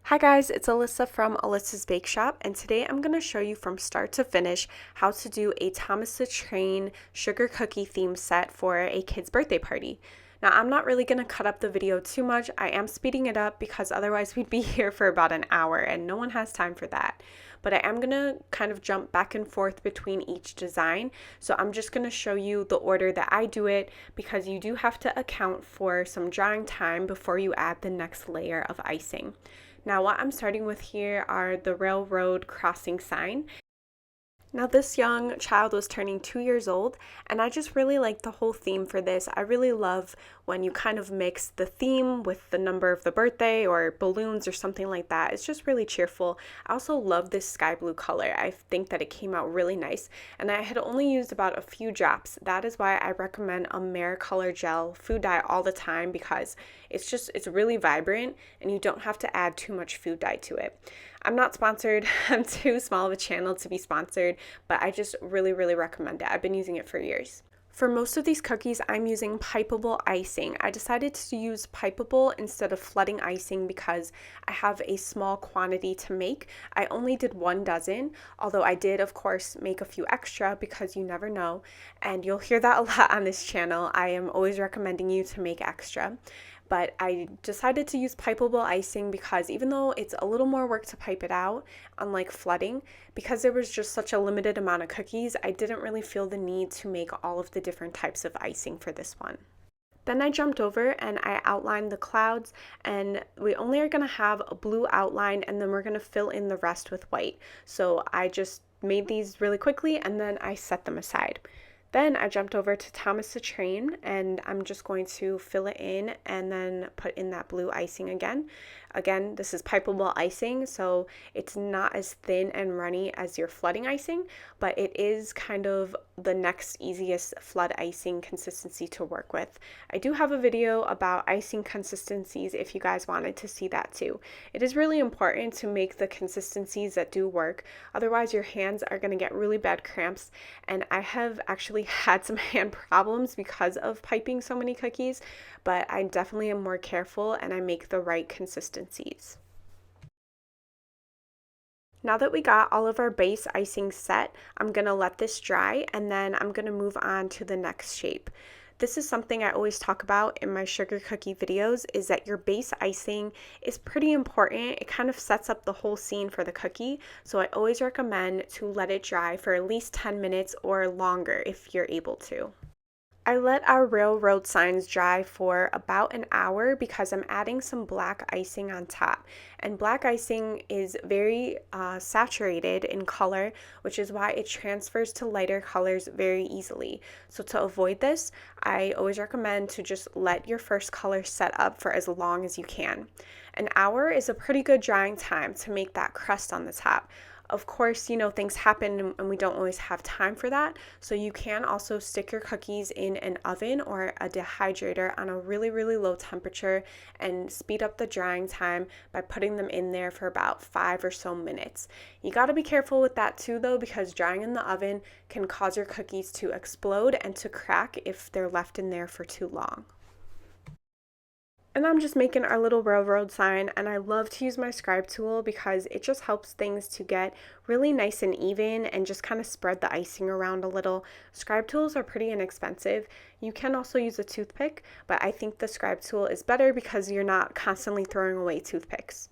Hi guys, it's Alyssa from Alyssa's Bake Shop, and today I'm going to show you from start to finish how to do a Thomas the Train sugar cookie theme set for a kid's birthday party. Now, I'm not really going to cut up the video too much. I am speeding it up because otherwise we'd be here for about an hour and no one has time for that. But I am going to kind of jump back and forth between each design. So I'm just going to show you the order that I do it because you do have to account for some drying time before you add the next layer of icing. Now what I'm starting with here are the railroad crossing sign. Now this young child was turning 2 years old, and I just really like the whole theme for this. I really love when you kind of mix the theme with the number of the birthday or balloons or something like that. It's just really cheerful. I also love this sky blue color. I think that it came out really nice, and I had only used about a few drops. That is why I recommend a Maricolor gel food dye all the time, because it's really vibrant and you don't have to add too much food dye to it. I'm not sponsored. I'm too small of a channel to be sponsored, but I just really recommend it. I've been using it for years. For most of these cookies, I'm using pipeable icing. I decided to use pipeable instead of flooding icing because I have a small quantity to make. I only did 1 dozen, although I did, of course, make a few extra because you never know. And you'll hear that a lot on this channel. I am always recommending you to make extra. But I decided to use pipeable icing because even though it's a little more work to pipe it out, unlike flooding, because there was just such a limited amount of cookies, I didn't really feel the need to make all of the different types of icing for this one. Then I jumped over and I outlined the clouds, and we only are going to have a blue outline and then we're going to fill in the rest with white. So I just made these really quickly and then I set them aside. Then I jumped over to Thomas the Train, and I'm just going to fill it in and then put in that blue icing again. Again, this is pipeable icing, so it's not as thin and runny as your flooding icing, but it is kind of the next easiest flood icing consistency to work with. I do have a video about icing consistencies if you guys wanted to see that too. It is really important to make the consistencies that do work, otherwise your hands are going to get really bad cramps, and I have actually had some hand problems because of piping so many cookies, but I definitely am more careful and I make the right consistencies. Now that we got all of our base icing set, I'm going to let this dry and then I'm going to move on to the next shape. This is something I always talk about in my sugar cookie videos, is that your base icing is pretty important. It kind of sets up the whole scene for the cookie, so I always recommend to let it dry for at least 10 minutes or longer if you're able to. I let our railroad signs dry for about an hour because I'm adding some black icing on top. And black icing is very saturated in color, which is why it transfers to lighter colors very easily. So to avoid this, I always recommend to just let your first color set up for as long as you can. An hour is a pretty good drying time to make that crust on the top. Of course, things happen and we don't always have time for that. So you can also stick your cookies in an oven or a dehydrator on a really low temperature and speed up the drying time by putting them in there for about 5 or so minutes. You got to be careful with that too though, because drying in the oven can cause your cookies to explode and to crack if they're left in there for too long. And I'm just making our little railroad sign, and I love to use my scribe tool because it just helps things to get really nice and even and just kind of spread the icing around a little. Scribe tools are pretty inexpensive. You can also use a toothpick, but I think the scribe tool is better because you're not constantly throwing away toothpicks.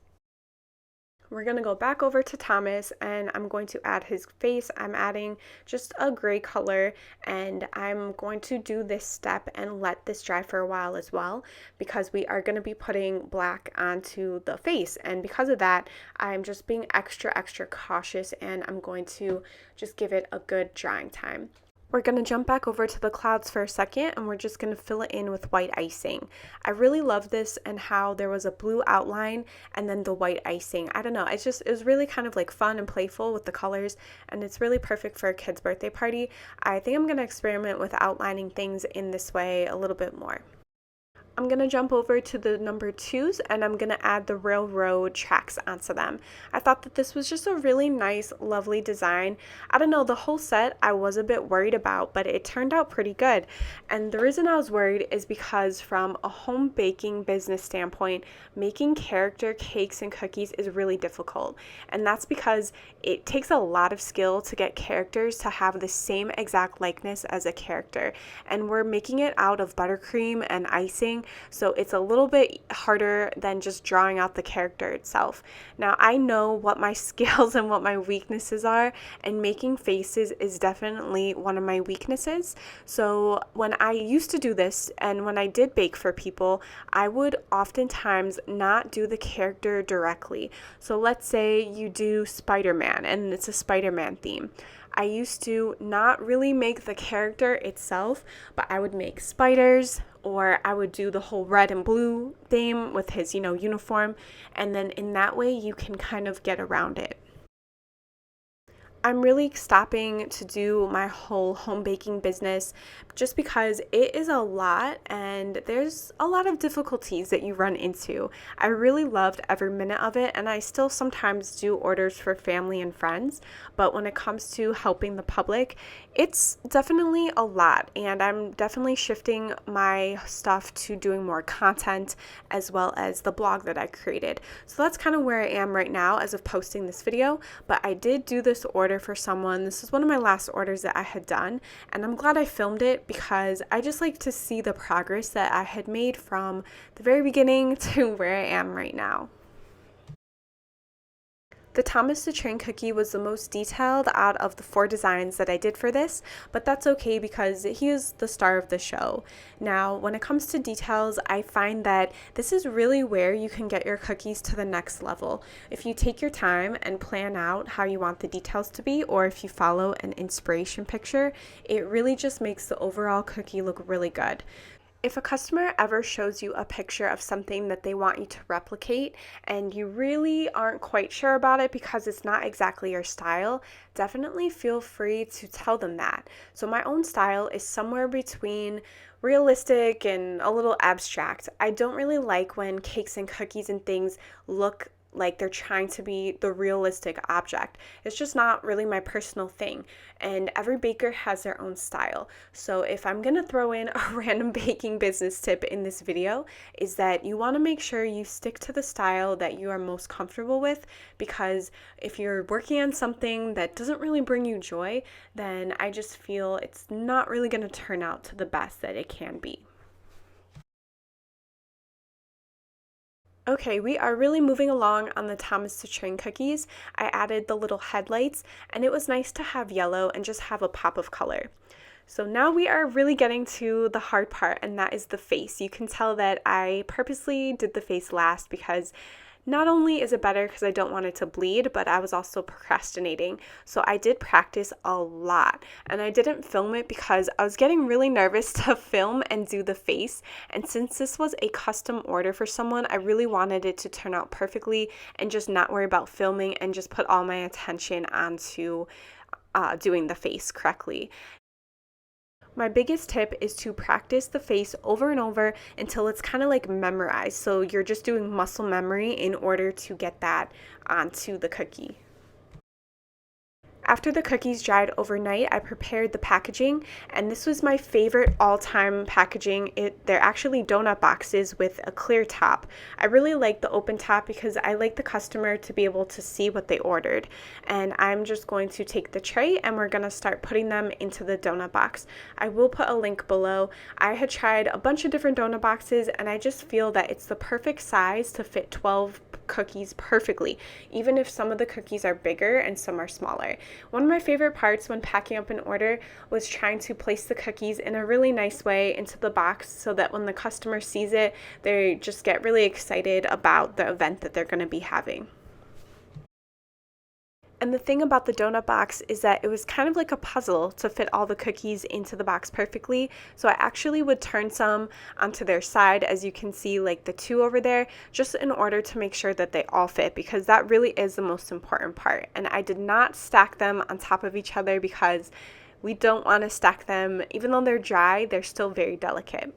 We're going to go back over to Thomas and I'm going to add his face. I'm adding just a gray color, and I'm going to do this step and let this dry for a while as well because we are going to be putting black onto the face, and because of that I'm just being extra cautious and I'm going to just give it a good drying time. We're going to jump back over to the clouds for a second and we're just going to fill it in with white icing. I really love this and how there was a blue outline and then the white icing. I don't know, it was really kind of like fun and playful with the colors, and it's really perfect for a kid's birthday party. I think I'm going to experiment with outlining things in this way a little bit more. I'm going to jump over to the number 2s and I'm going to add the railroad tracks onto them. I thought that this was just a really nice, lovely design. I don't know, the whole set I was a bit worried about, but it turned out pretty good. And the reason I was worried is because from a home baking business standpoint, making character cakes and cookies is really difficult. And that's because it takes a lot of skill to get characters to have the same exact likeness as a character. And we're making it out of buttercream and icing, so it's a little bit harder than just drawing out the character itself. Now, I know what my skills and what my weaknesses are, and making faces is definitely one of my weaknesses. So when I used to do this and when I did bake for people, I would oftentimes not do the character directly. So let's say you do Spider-Man and it's a Spider-Man theme. I used to not really make the character itself, but I would make spiders, or I would do the whole red and blue theme with his, uniform, and then in that way you can kind of get around it. I'm really stopping to do my whole home baking business just because it is a lot and there's a lot of difficulties that you run into. I really loved every minute of it, and I still sometimes do orders for family and friends, but when it comes to helping the public, it's definitely a lot, and I'm definitely shifting my stuff to doing more content as well as the blog that I created. So that's kind of where I am right now as of posting this video, but I did do this order for someone. This is one of my last orders that I had done, and I'm glad I filmed it because I just like to see the progress that I had made from the very beginning to where I am right now. The Thomas the Train cookie was the most detailed out of the 4 designs that I did for this, but that's okay because he is the star of the show. Now, when it comes to details, I find that this is really where you can get your cookies to the next level. If you take your time and plan out how you want the details to be, or if you follow an inspiration picture, it really just makes the overall cookie look really good. If a customer ever shows you a picture of something that they want you to replicate and you really aren't quite sure about it because it's not exactly your style, definitely feel free to tell them that. So my own style is somewhere between realistic and a little abstract. I don't really like when cakes and cookies and things look like they're trying to be the realistic object. It's just not really my personal thing, and every baker has their own style. So if I'm gonna throw in a random baking business tip in this video, is that you want to make sure you stick to the style that you are most comfortable with, because if you're working on something that doesn't really bring you joy, then I just feel it's not really going to turn out to the best that it can be. Okay, we are really moving along on the Thomas the Train cookies. I added the little headlights, and it was nice to have yellow and just have a pop of color. So now we are really getting to the hard part, and that is the face. You can tell that I purposely did the face last because not only is it better because I don't want it to bleed, but I was also procrastinating. So I did practice a lot, and I didn't film it because I was getting really nervous to film and do the face. And since this was a custom order for someone, I really wanted it to turn out perfectly and just not worry about filming and just put all my attention onto doing the face correctly. My biggest tip is to practice the face over and over until it's kind of like memorized. So you're just doing muscle memory in order to get that onto the cookie. After the cookies dried overnight, I prepared the packaging, and this was my favorite all-time packaging. They're actually donut boxes with a clear top. I really like the open top because I like the customer to be able to see what they ordered. And I'm just going to take the tray and we're going to start putting them into the donut box. I will put a link below. I had tried a bunch of different donut boxes, and I just feel that it's the perfect size to fit 12 cookies perfectly, even if some of the cookies are bigger and some are smaller. One of my favorite parts when packing up an order was trying to place the cookies in a really nice way into the box so that when the customer sees it, they just get really excited about the event that they're going to be having. And the thing about the donut box is that it was kind of like a puzzle to fit all the cookies into the box perfectly. So I actually would turn some onto their side, as you can see, like the 2 over there, just in order to make sure that they all fit, because that really is the most important part. And I did not stack them on top of each other because we don't want to stack them, even though they're dry, they're still very delicate.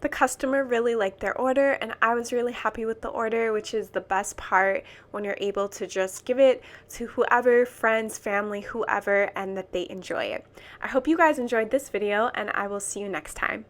The customer really liked their order, and I was really happy with the order, which is the best part when you're able to just give it to whoever, friends, family, whoever, and that they enjoy it. I hope you guys enjoyed this video, and I will see you next time.